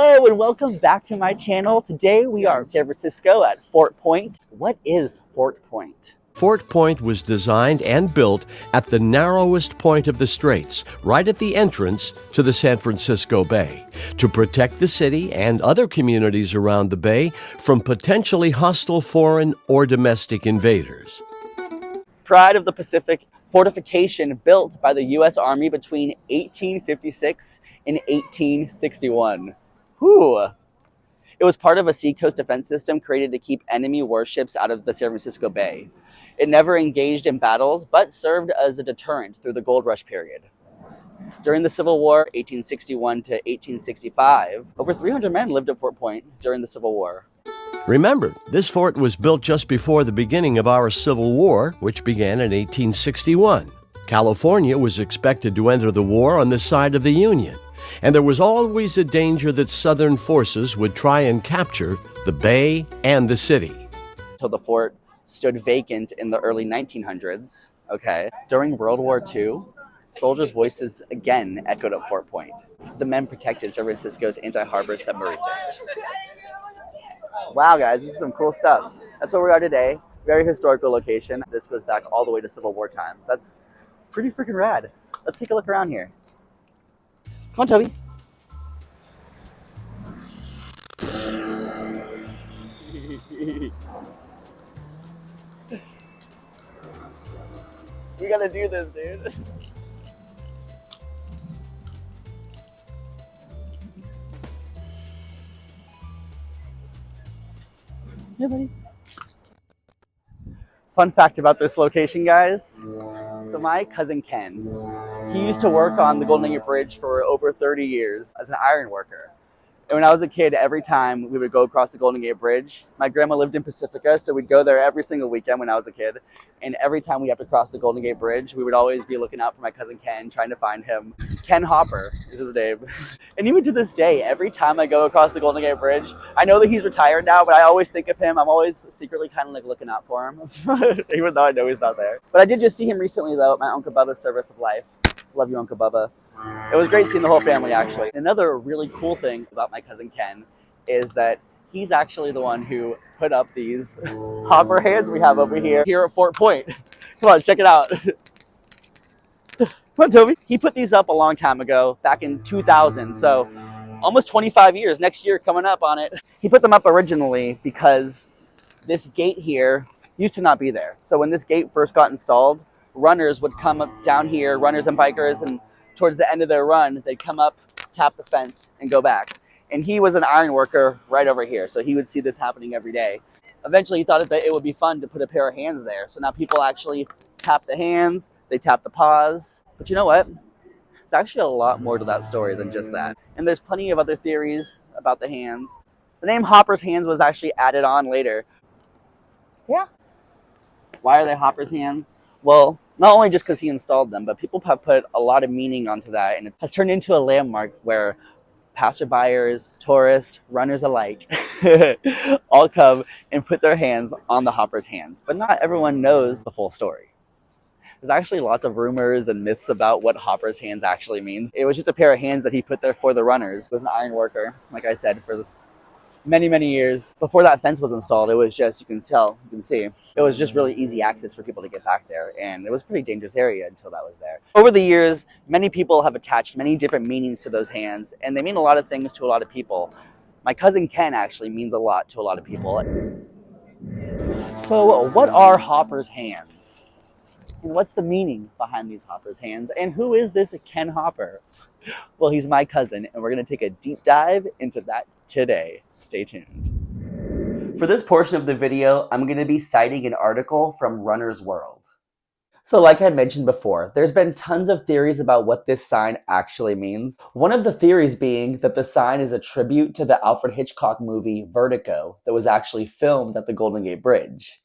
Hello and welcome back to my channel. Today we are in San Francisco at Fort Point. What is Fort Point? Fort Point was designed and built at the narrowest point of the Straits, right at the entrance to the San Francisco Bay, to protect the city and other communities around the bay from potentially hostile foreign or domestic invaders. Pride of the Pacific fortification built by the U.S. Army between 1856 and 1861. Whew. It was part of a seacoast defense system created to keep enemy warships out of the San Francisco Bay. It never engaged in battles, but served as a deterrent through the Gold Rush period. During the Civil War, 1861 to 1865, over 300 men lived at Fort Point during the Civil War. Remember, this fort was built just before the beginning of our Civil War, which began in 1861. California was expected to enter the war on the side of the Union, and there was always a danger that Southern forces would try and capture the bay and the city. Until the fort stood vacant in the early 1900s. During World War II, soldiers' voices again echoed at Fort Point. The men protected San Francisco's anti-harbor submarine belt. Wow, guys, this is some cool stuff. That's where we are today. Very historical location. This goes back all the way to Civil War times. That's pretty freaking rad. Let's take a look around here. Come on, Toby. We gotta do this, dude. Yeah, buddy. Fun fact about this location, guys. So my cousin Ken, he used to work on the Golden Gate Bridge for over 30 years as an iron worker. And when I was a kid, every time we would go across the Golden Gate Bridge, my grandma lived in Pacifica, so we'd go there every single weekend when I was a kid. And every time we have to cross the Golden Gate Bridge, we would always be looking out for my cousin Ken, trying to find him. Ken Hopper is his name. And even to this day, every time I go across the Golden Gate Bridge, I know that he's retired now, but I always think of him. I'm always secretly kind of like looking out for him, even though I know he's not there. But I did just see him recently, though, at my Uncle Bubba's service of life. Love you, Uncle Bubba. It was great seeing the whole family, actually. Another really cool thing about my cousin Ken is that he's actually the one who put up these hopper hands we have over here at Fort Point. Come on, check it out. Come on, Toby. He put these up a long time ago, back in 2000, so almost 25 years, next year coming up on it. He put them up originally because this gate here used to not be there. So when this gate first got installed, runners would come up down here, runners and bikers, and towards the end of their run, they'd come up, tap the fence, and go back. And he was an iron worker right over here, so he would see this happening every day. Eventually, he thought that it would be fun to put a pair of hands there. So now people actually tap the hands, they tap the paws. But you know what? There's actually a lot more to that story than just that. And there's plenty of other theories about the hands. The name Hopper's hands was actually added on later. Yeah. Why are they Hopper's hands? Well, not only just because he installed them, but people have put a lot of meaning onto that, and it has turned into a landmark where passerbyers, tourists, runners alike all come and put their hands on the Hopper's hands. But not everyone knows the full story. There's actually lots of rumors and myths about what Hopper's hands actually means. It was just a pair of hands that he put there for the runners. He was an iron worker, like I said, for many years. Before that fence was installed, it was just, you can see, it was just really easy access for people to get back there, and it was a pretty dangerous area until that was there. Over the years, many people have attached many different meanings to those hands, and they mean a lot of things to a lot of people. My cousin Ken actually means a lot to a lot of people. So what are Hopper's hands? And what's the meaning behind these Hopper's hands? And who is this Ken Hopper? Well, he's my cousin, and we're going to take a deep dive into that today. Stay tuned. For this portion of the video, I'm going to be citing an article from Runner's World. So like I mentioned before, there's been tons of theories about what this sign actually means. One of the theories being that the sign is a tribute to the Alfred Hitchcock movie Vertigo that was actually filmed at the Golden Gate Bridge.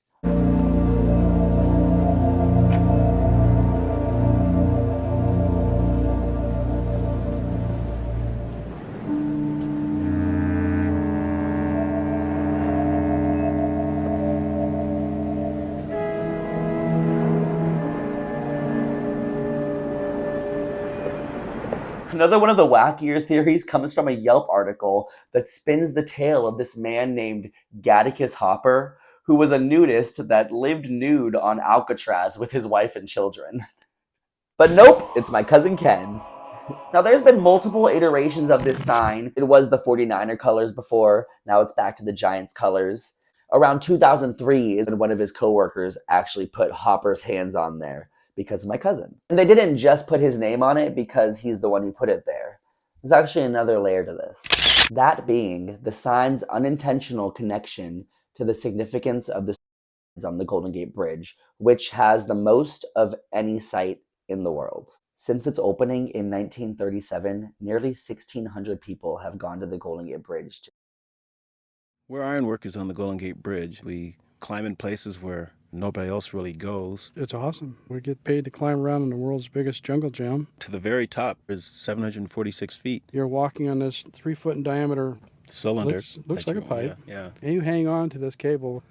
Another one of the wackier theories comes from a Yelp article that spins the tale of this man named Gattacus Hopper, who was a nudist that lived nude on Alcatraz with his wife and children. But nope, it's my cousin Ken. Now, there's been multiple iterations of this sign. It was the 49er colors before. Now it's back to the Giants colors. Around 2003 is when one of his coworkers actually put Hopper's hands on there because of my cousin. And they didn't just put his name on it because he's the one who put it there. There's actually another layer to this. That being the sign's unintentional connection to the significance of the signs on the Golden Gate Bridge, which has the most of any site in the world. Since its opening in 1937, nearly 1,600 people have gone to the Golden Gate Bridge. We're ironworkers on the Golden Gate Bridge. We climb in places where nobody else really goes. It's awesome. We get paid to climb around in the world's biggest jungle gym. To the very top is 746 feet. You're walking on this 3-foot in diameter Cylinder. Looks like a pipe. Yeah. And you hang on to this cable,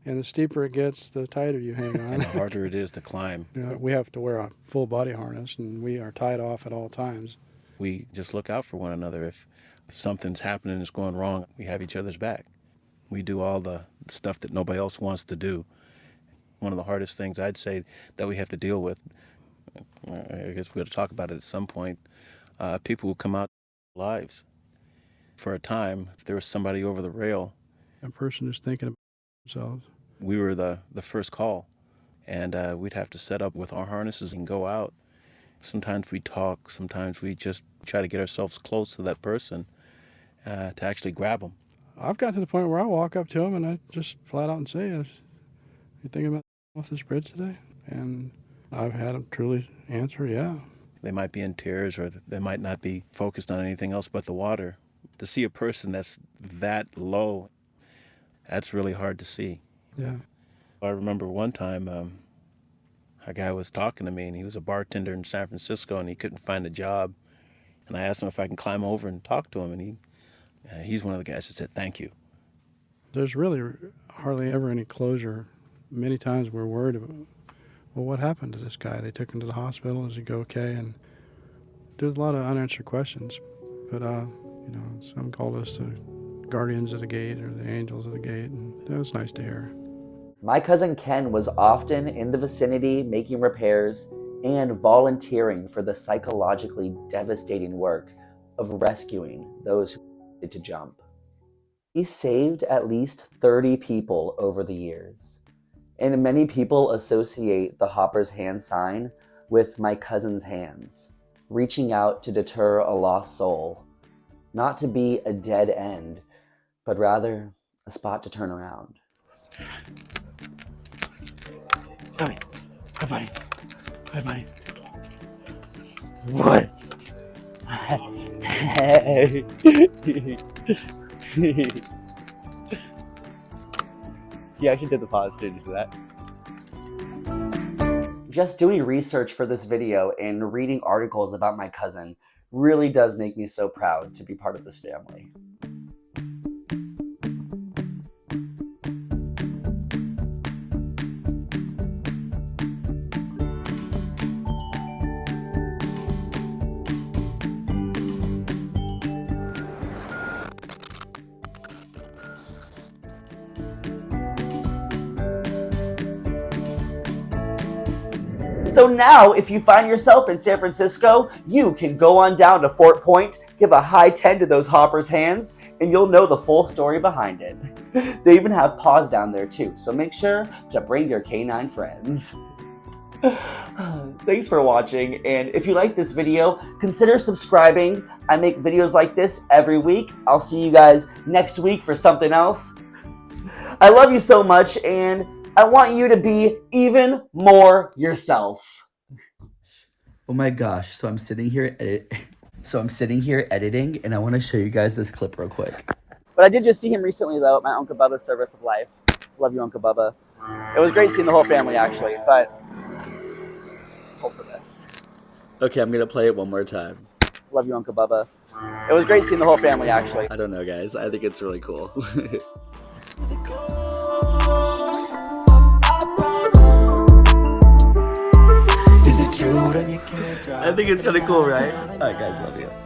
and the steeper it gets, the tighter you hang on. And the harder it is to climb. We have to wear a full body harness, and we are tied off at all times. We just look out for one another. If something's happening that's going wrong, we have each other's back. We do all the stuff that nobody else wants to do. One of the hardest things I'd say that we have to deal with, I guess we'll talk about it at some point, people who come out lives. For a time, if there was somebody over the rail, A person who's thinking about themselves. we were the first call, and we'd have to set up with our harnesses and go out. Sometimes we talk, sometimes we just try to get ourselves close to that person to actually grab them. I've gotten to the point where I walk up to them and I just flat out and say, "You thinking about off this bridge today?" And I've had them truly answer, "Yeah." They might be in tears, or they might not be focused on anything else but the water. To see a person that's that low, that's really hard to see. Yeah. I remember one time a guy was talking to me, and he was a bartender in San Francisco, and he couldn't find a job. And I asked him if I can climb over and talk to him, and he's one of the guys that said, "Thank you." There's really hardly ever any closure. Many times we're worried about, well, what happened to this guy? They took him to the hospital. Is he go okay? And there's a lot of unanswered questions. But, some called us the guardians of the gate or the angels of the gate, and that was nice to hear. My cousin Ken was often in the vicinity making repairs and volunteering for the psychologically devastating work of rescuing those who needed to jump. He saved at least 30 people over the years, and many people associate the Hopper's Hand sign with my cousin's hands, reaching out to deter a lost soul, not to be a dead end, but rather a spot to turn around. Hi, buddy. Hi, buddy. What? Hey. He actually did the pause. Did you see that? Just doing research for this video and reading articles about my cousin really does make me so proud to be part of this family. So now, if you find yourself in San Francisco, you can go on down to Fort Point, give a high 10 to those Hopper's hands, and you'll know the full story behind it. They even have paws down there too, so make sure to bring your canine friends. Thanks for watching, and if you like this video, consider subscribing. I make videos like this every week. I'll see you guys next week for something else. I love you so much, and I want you to be even more yourself. Oh my gosh, so I'm sitting here editing, and I want to show you guys this clip real quick. But I did just see him recently though at my Uncle Bubba's service of life. Love you, Uncle Bubba. It was great seeing the whole family actually, but hold for this. Okay, I'm gonna play it one more time. Love you, Uncle Bubba. It was great seeing the whole family actually. I don't know guys, I think it's really cool. Is it true that you I think it's kind of cool, right? All right, guys, love you.